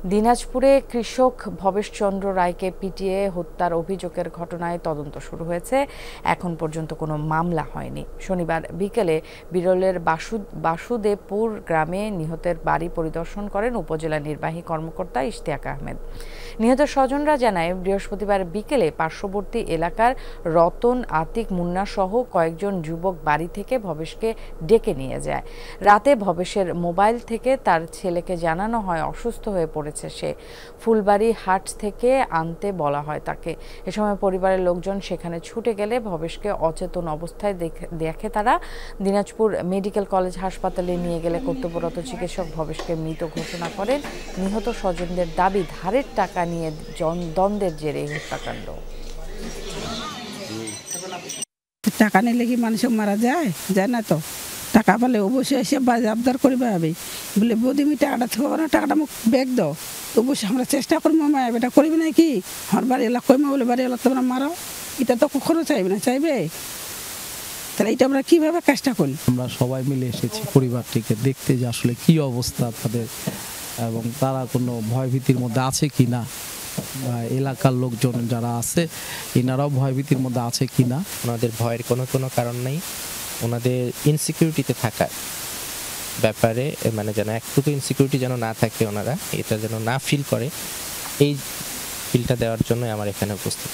দিনাজপুরে কৃষক ভবেশচন্দ্র রায়কে পিটিয়ে হত্যার অভিযোগের ঘটনায় তদন্ত শুরু হয়েছে। এখন পর্যন্ত কোনো মামলা হয়নি। শনিবার বিকেলে বিরলের বাসুদেবপুর গ্রামে নিহতের বাড়ি পরিদর্শন করেন উপজেলা নির্বাহী কর্মকর্তা ইশতিয়াক আহমেদ। নিহত স্বজনরা জানায়, বৃহস্পতিবার বিকেলে পার্শ্ববর্তী এলাকার রতন, আতিক, মুন্না সহ কয়েকজন যুবক বাড়ি থেকে ভবেশকে ডেকে নিয়ে যায়। রাতে ভবেশের মোবাইল থেকে তার ছেলেকে জানানো হয় অসুস্থ হয়ে পড়েছে সে। ফুলবাড়ি হাট থেকে আনতে বলা হয় তাকে। এ সময় পরিবারের লোকজন সেখানে ছুটে গেলে ভবেশকে অচেতন অবস্থায় দেখে তারা। দিনাজপুর মেডিকেল কলেজ হাসপাতালে নিয়ে গেলে কর্তব্যরত চিকিৎসক ভবেশকে মৃত ঘোষণা করেন। নিহত স্বজনদের দাবি, ধারের টাকা নিয়ে দ্বন্দ্বের জেরে হত্যাকাণ্ড। টাকা নিলে কি মানুষ মারা যায়? যায় না তো। টাকা পেলে অবশ্যই এসে আবদার করবে আমি বলে, বৌদি আমি টাকাটা থাকবো না, টাকাটা মোক ব্যাগ দাও। অবশ্যই আমরা চেষ্টা করবো, মা এটা করবি না কি? আমার বাড়ি এলাকা কইমা বলে বাড়ি এলাকা তোমরা মারাও, এটা তো কখনো চাইবে না। চাইবে তাহলে এটা আমরা কিভাবে কাজটা করি? আমরা সবাই মিলে এসেছি পরিবারটিকে দেখতে যে আসলে কি অবস্থা তাদের, এবং তারা কোনো ভয়ভীতির মধ্যে আছে কি না, বা এলাকার লোকজন যারা আছে এনারাও ভয়ভীতির মধ্যে আছে কি না। ওনাদের ভয়ের কোনো কারণ নেই। ওনাদের ইনসিকিউরিটিতে থাকার ব্যাপারে মানে যেন একটুকু ইনসিকিউরিটি যেন না থাকে, ওনারা এটা যেন না ফিল করে, এই ফিলটা দেওয়ার জন্য আমার এখানে উপস্থিত।